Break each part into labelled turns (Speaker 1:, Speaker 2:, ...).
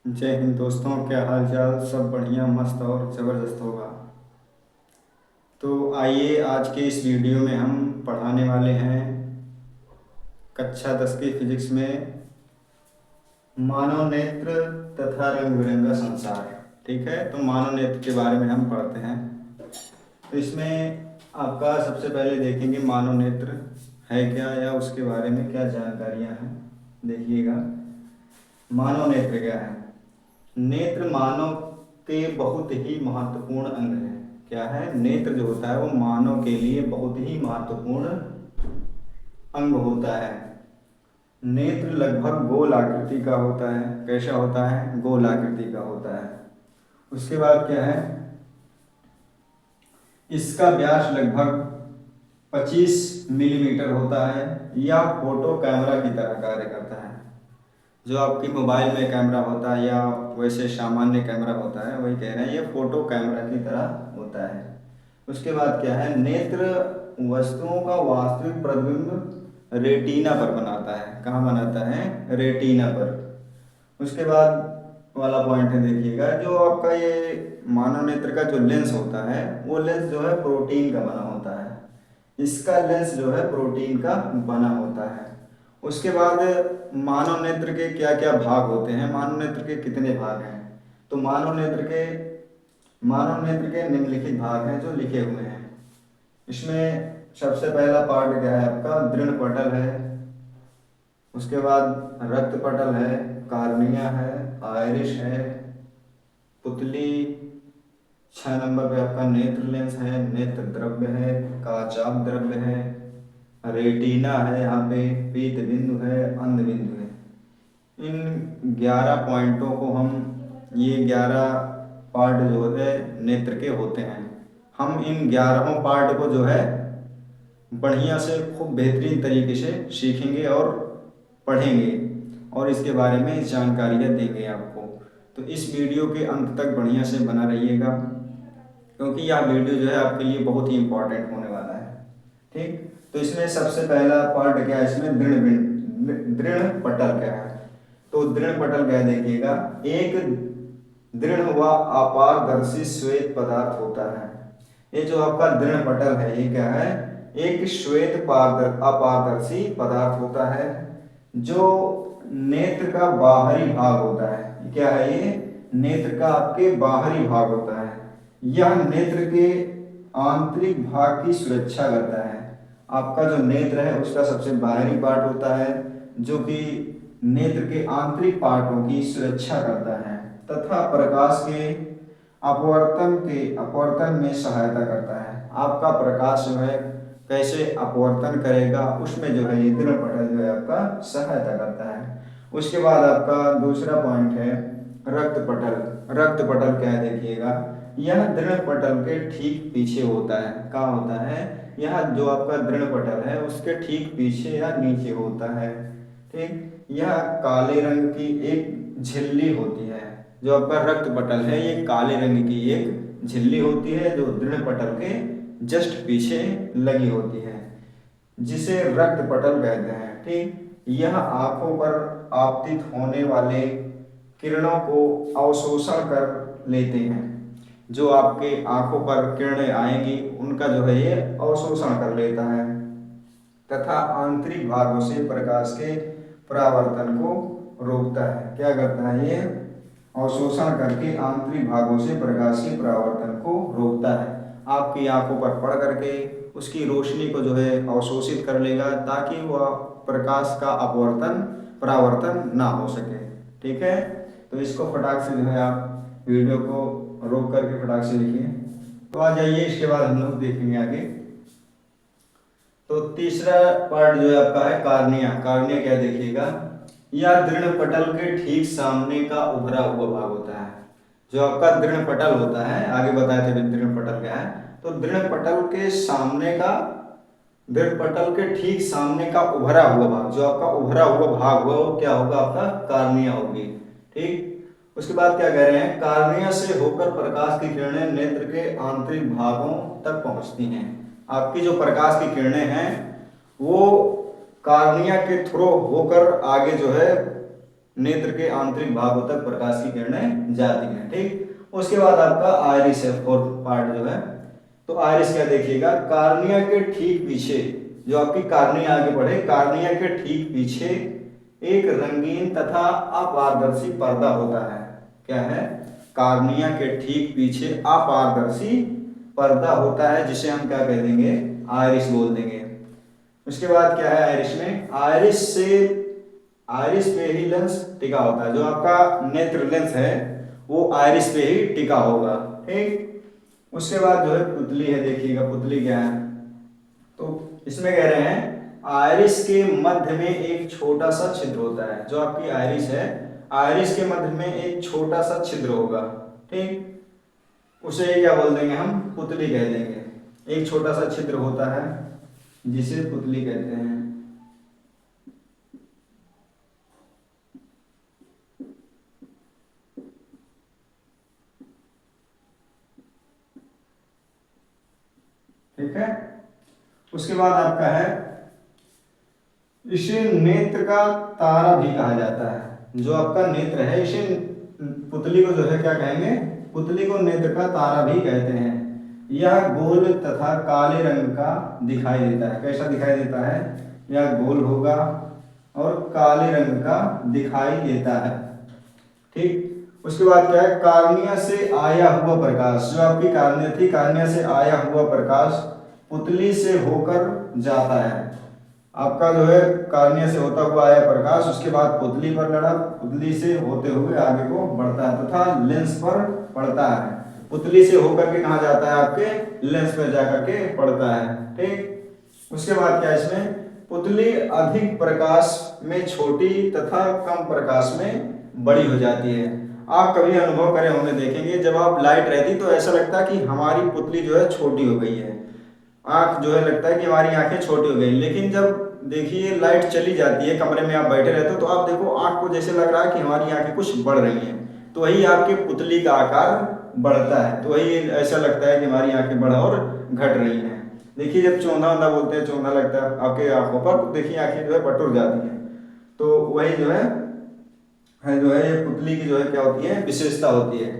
Speaker 1: जय हिंद दोस्तों, क्या हाल चाल। सब बढ़िया, मस्त और ज़बरदस्त होगा। तो आइए, आज के इस वीडियो में हम पढ़ाने वाले हैं कक्षा 10 की फिजिक्स में मानव नेत्र तथा रंग बिरंगा संसार। ठीक है, तो मानव नेत्र के बारे में हम पढ़ते हैं। तो इसमें आपका सबसे पहले देखेंगे मानव नेत्र है क्या, या उसके बारे में क्या जानकारियाँ हैं। देखिएगा, मानव नेत्र क्या है। नेत्र मानव के बहुत ही महत्वपूर्ण अंग है। क्या है? नेत्र जो होता है वो मानव के लिए बहुत ही महत्वपूर्ण अंग होता है। नेत्र लगभग गोल आकृति का होता है। कैसा होता है? गोल आकृति का होता है। उसके बाद क्या है, इसका व्यास लगभग 25 मिलीमीटर होता है। यह फोटो कैमरा की तरह कार्य करता है। जो आपकी मोबाइल में कैमरा होता है या वैसे सामान्य कैमरा होता है, वही कह रहे हैं, ये फोटो कैमरा की तरह होता है। उसके बाद क्या है, नेत्र वस्तुओं का वास्तविक प्रतिबिंब रेटिना पर बनाता है। कहाँ बनाता है? रेटिना पर। उसके बाद वाला पॉइंट है, देखिएगा, जो आपका ये मानव नेत्र का जो लेंस होता है वो लेंस जो है प्रोटीन का बना होता है। इसका लेंस जो है प्रोटीन का बना होता है। उसके बाद मानव नेत्र के क्या क्या भाग होते हैं, मानव नेत्र के कितने भाग हैं। तो मानव नेत्र के निम्नलिखित भाग हैं जो लिखे हुए हैं। इसमें सबसे पहला पार्ट क्या है आपका? दृढ़ पटल है। उसके बाद रक्त पटल है, कार्निया है, आयरिश है, पुतली। 6 नंबर पे आपका नेत्र लेंस है, नेत्र द्रव्य है, काचाभ द्रव्य है, रेटिना है, यहाँ पे पीत बिंदु है, अंध बिंदु है। इन 11 पॉइंटों को हम, ये 11 पार्ट जो होते हैं नेत्र के होते हैं, हम इन 11 पार्ट को जो है बढ़िया से खूब बेहतरीन तरीके से सीखेंगे और पढ़ेंगे और इसके बारे में जानकारियाँ देंगे आपको। तो इस वीडियो के अंत तक बढ़िया से बना रहिएगा, क्योंकि यह वीडियो जो है आपके लिए बहुत ही इम्पोर्टेंट होने वाला है। ठीक, तो इसमें सबसे पहला पार्ट क्या है, इसमें दृढ़ पटल क्या है। तो दृढ़ पटल क्या है, देखिएगा, एक दृढ़ व अपारदर्शी श्वेत पदार्थ होता है। ये जो आपका दृढ़ पटल है, ये क्या है? एक श्वेत अपारदर्शी पदार्थ होता है जो नेत्र का बाहरी भाग होता है। क्या है ये? नेत्र का आपके बाहरी भाग होता है। यह नेत्र के आंतरिक भाग की सुरक्षा करता है। आपका जो नेत्र है उसका सबसे बाहरी पार्ट होता है जो कि नेत्र के आंतरिक पार्टों की सुरक्षा करता है तथा प्रकाश के अपवर्तन में सहायता करता है। आपका प्रकाश जो है कैसे अपवर्तन करेगा, उसमें जो है ये दृढ़ पटल जो है आपका सहायता करता है। उसके बाद आपका दूसरा पॉइंट है रक्त पटल। रक्त पटल क्या है, देखिएगा, यह दृढ़ पटल के ठीक पीछे होता है। कहाँ होता है? यह जो आपका दृढ़ पटल है उसके ठीक पीछे या नीचे होता है। ठीक, यह काले रंग की एक झिल्ली होती है। जो आपका रक्त पटल है ये काले रंग की एक झिल्ली होती है जो दृढ़ पटल के जस्ट पीछे लगी होती है, जिसे रक्त पटल कहते हैं। ठीक, यह आंखों पर आपतित होने वाले किरणों को अवशोषण कर लेते हैं। जो आपके आंखों पर किरणें आएंगी उनका जो है ये अवशोषण कर लेता है तथा आंतरिक भागों से प्रकाश के परावर्तन को रोकता है। क्या करता है ये? अवशोषण करके आंतरिक भागों से प्रकाश के परावर्तन को रोकता है। आपकी आंखों पर पड़ करके उसकी रोशनी को जो है अवशोषित कर लेगा ताकि वह प्रकाश का अपवर्तन परावर्तन ना हो सके। ठीक है, तो इसको फटाक से जो है आप वीडियो को रोक करके फटाक से लिखिए। तो आ जाइए, इसके बाद हम लोग देखेंगे आगे। तो तीसरा पार्ट जो है आपका है कार्निया। कार्निया क्या, देखिएगा, यह दृढ़ पटल के ठीक सामने का उभरा हुआ भाग होता है। जो आपका दृढ़ पटल होता है, आगे बताए थे दृढ़ पटल क्या है, तो दृढ़ पटल के सामने का, दृढ़ पटल के ठीक सामने का उभरा हुआ भाग, जो आपका उभरा हुआ भाग होगा वो क्या होगा? आपका कार्निया होगी। ठीक, उसके बाद क्या कह रहे हैं, कार्निया से होकर प्रकाश की किरणें नेत्र के आंतरिक भागों तक पहुंचती हैं। आपकी जो प्रकाश की किरणें हैं वो कार्निया के थ्रू होकर आगे जो है नेत्र के आंतरिक भागों तक प्रकाश की किरणें जाती हैं। ठीक, उसके बाद आपका आयरिस है, फोर्थ पार्ट जो है। तो आयरिस क्या देखिएगा, कार्निया के ठीक पीछे, जो आपकी कार्निया आगे बढ़े, कार्निया के ठीक पीछे एक रंगीन तथा अपारदर्शी पर्दा होता है। क्या है, कार्निया के ठीक पीछे अपारदर्शी पर्दा होता है, जिसे हम क्या कह देंगे, आयरिस बोल देंगे। उसके बाद क्या है, आयरिस में, आयरिस पे ही लेंस टिका होता है। जो आपका नेत्र लेंस है वो आयरिस पे ही टिका होगा। ठीक, उसके बाद जो है पुतली है, देखिएगा पुतली क्या है। तो इसमें कह रहे हैं आयरिस के मध्य में एक छोटा सा छिद्र होता है। जो आपकी आयरिस है, आयरिस के मध्य में एक छोटा सा छिद्र होगा। ठीक, उसे क्या बोल देंगे हम, पुतली कह देंगे। एक छोटा सा छिद्र होता है जिसे पुतली कहते हैं। ठीक है, उसके बाद आपका है, इसे नेत्र का तारा भी कहा जाता है। जो आपका नेत्र है, इसे पुतली को जो है क्या कहेंगे, पुतली को नेत्र का तारा भी कहते हैं। यह गोल तथा काले रंग का दिखाई देता है। कैसा दिखाई देता है, यह गोल होगा और काले रंग का दिखाई देता है। ठीक, उसके बाद क्या है, कार्निया से आया हुआ प्रकाश, जो आपकी कार्निया थी, कार्निया से आया हुआ प्रकाश पुतली से होकर जाता है। आपका जो है कार्निया से होता हुआ आया प्रकाश, उसके बाद पुतली पर लड़ा, पुतली से होते हुए आगे को बढ़ता है तथा लेंस पर पड़ता है। पुतली से होकर के कहाँ जाता है, आपके लेंस पर जाकर के पड़ता है। ठीक, उसके बाद क्या, इसमें पुतली अधिक प्रकाश में छोटी तथा कम प्रकाश में बड़ी हो जाती है। आप कभी अनुभव करे होंगे, देखेंगे जब आप लाइट रहती तो ऐसा लगता है कि हमारी पुतली जो है छोटी हो गई है, आंख जो है लगता है कि हमारी आंखें छोटी हो गई। लेकिन जब देखिए लाइट चली जाती है, कमरे में आप बैठे रहते हो, तो आप देखो आंख को जैसे लग रहा है कि हमारी आंखें कुछ बढ़ रही हैं। तो वही आपकी पुतली का आकार बढ़ता है, तो वही ऐसा लगता है कि हमारी आंखें बढ़ और घट रही हैं। देखिए जब चौंधा वौंधा बोलते हैं, चौंधा लगता है आपके आंखों पर, तो देखिए आंखें जो है बटुर जाती हैं। तो वही जो है ये पुतली की जो है क्या होती है, विशेषता होती है।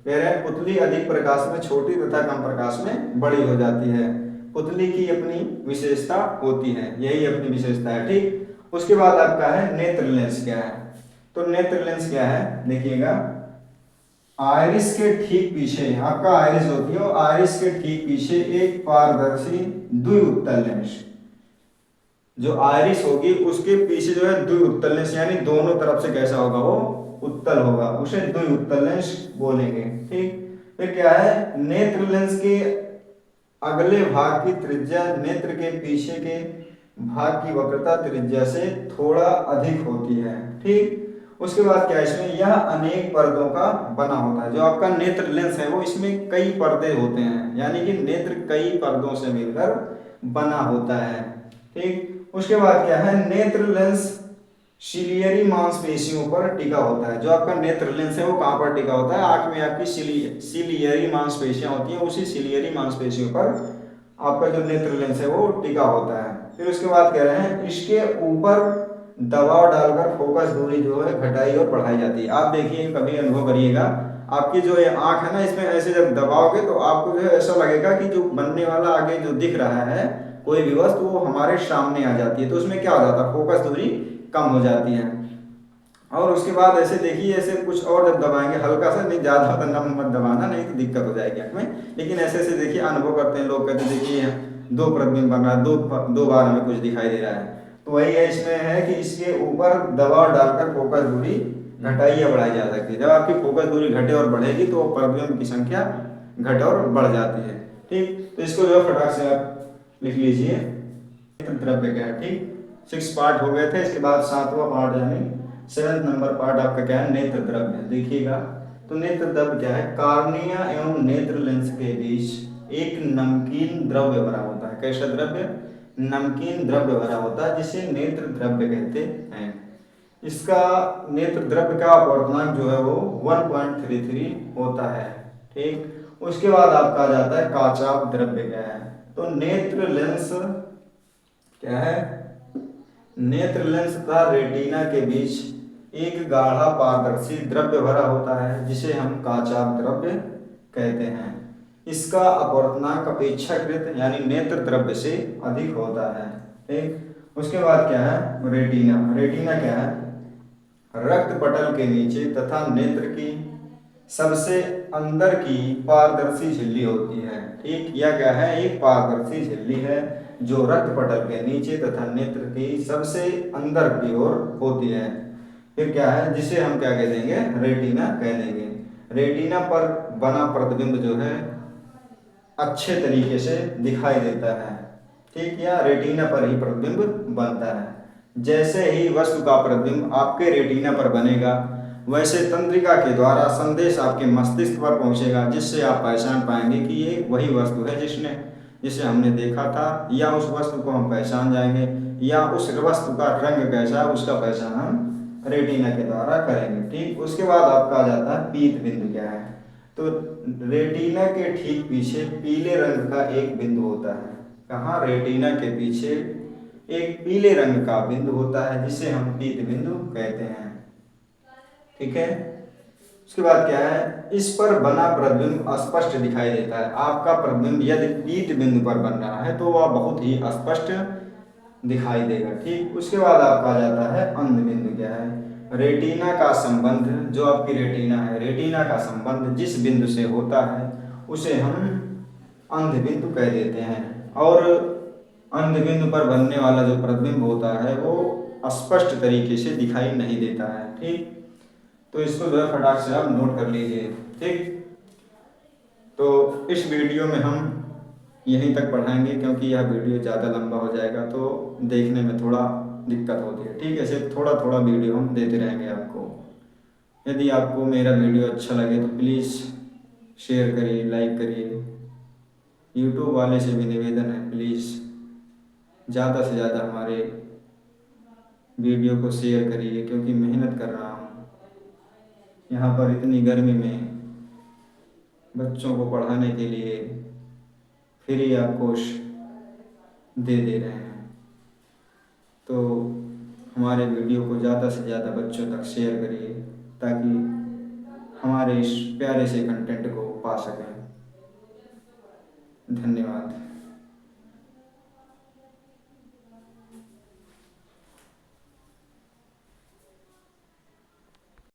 Speaker 1: कह रहे हैं पुतली अधिक प्रकाश में छोटी तथा कम प्रकाश में बड़ी हो जाती है। पुतली की अपनी विशेषता होती है, यही अपनी विशेषता है। ठीक, उसके बाद आपका है नेत्र लेंस क्या है। तो नेत्र लेंस क्या है, देखिएगा, आयरिस के ठीक पीछे, आपका आयरिस होती है, आयरिस के ठीक पीछे एक पारदर्शी द्विउत्तल लेंस, जो आयरिस होगी उसके पीछे जो है द्विउत्तल लेंस, यानी दोनों तरफ से कैसा होगा, वो उत्तल होगा, उसे द्विउत्तल लेंस बोलेंगे। ठीक, फिर क्या है, नेत्र लेंस के अगले भाग की त्रिज्या नेत्र के पीछे के भाग की वक्रता त्रिज्या से थोड़ा अधिक होती है। ठीक, उसके बाद क्या है, इसमें यह अनेक पर्दों का बना होता है। जो आपका नेत्र लेंस है वो इसमें कई पर्दे होते हैं, यानी कि नेत्र कई पर्दों से मिलकर बना होता है। ठीक, उसके बाद क्या है, नेत्र लेंस सिलियरी मांसपेशियों पर टिका होता है। जो आपका नेत्र लेंस है वो कहाँ पर टिका होता है, आंख में आपकी सिलियरी मांसपेशियां होती हैं, उसी सिलियरी मांसपेशियों पर आपका जो नेत्र लेंस है वो टिका होता है। फिर उसके बाद कह रहे हैं, इसके ऊपर दबाव डालकर फोकस दूरी जो है घटाई और बढ़ाई जाती है। आप देखिए, कभी अनुभव करिएगा, आपकी जो ये आंख है ना, इसमें ऐसे जब दबाओगे तो आपको जो है ऐसा लगेगा कि जो बनने वाला आगे जो दिख रहा है कोई भी वस्तु, वो हमारे सामने आ जाती है। तो उसमें क्या हो जाता है, फोकस दूरी कम हो जाती है। और उसके बाद ऐसे देखिए, ऐसे कुछ और जब दबाएंगे हल्का सा, नहीं ज़्यादा तो नम मत दबाना, नहीं तो दिक्कत हो जाएगी आँख में। लेकिन ऐसे ऐसे देखिए अनुभव करते हैं लोग, कहते हैं देखिए दो प्रतिबिंब बन रहा है, दो बार हमें कुछ दिखाई दे रहा है। तो वही है, इसमें है कि इसके ऊपर दबाव डालकर फोकस दूरी घटाई या बढ़ाई जा सकती है। जब आपकी फोकस दूरी घटे और बढ़ेगी तो प्रतिबिंब की संख्या घट और बढ़ जाती है। ठीक, तो इसको जो है फटाक से आप लिख लीजिए, द्रव्य क्या है। ठीक, 6 पार्ट हो गए थे, इसके बाद 7वां पार्ट यानी 7th नंबर पार्ट आपका क्या है, नेत्र द्रव्य। देखिएगा, तो नेत्र द्रव्य क्या है, कार्निया एवं नेत्र लेंस के बीच एक नमकीन द्रव्य भरा होता है। कैसा द्रव्य, नमकीन द्रव्य भरा होता है, जिसे नेत्र द्रव्य कहते हैं। इसका नेत्र द्रव्य का अपवर्तनांक जो है वो 1.33 होता है। ठीक, उसके बाद आपका आ जाता है काचाप द्रव्य क्या है। तो नेत्र लेंस क्या है, नेत्र लेंस तथा रेटिना के बीच एक गाढ़ा पारदर्शी द्रव्य भरा होता है जिसे हम काचाभ द्रव्य कहते हैं। इसका अपवर्तनांक अपेक्षाकृत यानी नेत्र द्रव्य से अधिक होता है। ठीक, उसके बाद क्या है रेटिना। रेटिना क्या है? रक्त पटल के नीचे तथा नेत्र की सबसे अंदर की पारदर्शी झिल्ली होती है। ठीक, यह क्या है? एक पारदर्शी झिल्ली है जो रक्त पटल के नीचे तथा नेत्र की सबसे अंदर की ओर होती है। फिर क्या है? जिसे हम क्या कह देंगे? रेटिना कह देंगे। रेटिना पर बना प्रतिबिंब जो है अच्छे तरीके से दिखाई देता है। ठीक, या रेटिना पर ही प्रतिबिंब बनता है। जैसे ही वस्तु का प्रतिबिंब आपके रेटिना पर बनेगा वैसे तंत्रिका के द्वारा संदेश आपके मस्तिष्क पर पहुंचेगा, जिससे आप पहचान पाएंगे कि ये वही वस्तु है जिसे हमने देखा था, या उस वस्तु को हम पहचान जाएंगे, या उस वस्तु का रंग कैसा है उसका पहचान हम रेटिना के द्वारा करेंगे। ठीक, उसके बाद आपका आ जाता है पीत बिंदु। क्या है? तो रेटिना के ठीक पीछे पीले रंग का एक बिंदु होता है। कहाँ? रेटिना के पीछे एक पीले रंग का बिंदु होता है जिसे हम पीत बिंदु कहते हैं। ठीक है, उसके बाद क्या है? इस पर बना प्रतिबिंब स्पष्ट दिखाई देता है। आपका प्रतिबिंब यदि पीत बिंदु पर बन रहा है तो वह बहुत ही स्पष्ट दिखाई देगा। ठीक, उसके बाद आपका आ जाता है अंध बिंदु। क्या है? रेटिना का संबंध, जो आपकी रेटिना है, रेटिना का संबंध जिस बिंदु से होता है उसे हम अंध बिंदु कह देते हैं। और अंध बिंदु पर बनने वाला जो प्रतिबिंब होता है वो स्पष्ट तरीके से दिखाई नहीं देता है। ठीक, तो इसको जो है फटाक से आप नोट कर लीजिए। ठीक, तो इस वीडियो में हम यहीं तक पढ़ाएंगे क्योंकि यह वीडियो ज़्यादा लंबा हो जाएगा तो देखने में थोड़ा दिक्कत होती है। ठीक है, सिर्फ थोड़ा थोड़ा वीडियो हम देते रहेंगे आपको। यदि आपको मेरा वीडियो अच्छा लगे तो प्लीज़ शेयर करिए, लाइक करिए। यूट्यूब वाले से भी निवेदन है, प्लीज़ ज़्यादा से ज़्यादा हमारे वीडियो को शेयर करिए, क्योंकि मेहनत कर रहा हूँ यहाँ पर इतनी गर्मी में बच्चों को पढ़ाने के लिए फ्री आपको दे रहे हैं। तो हमारे वीडियो को ज़्यादा से ज़्यादा बच्चों तक शेयर करिए ताकि हमारे इस प्यारे से कंटेंट को पा सकें। धन्यवाद।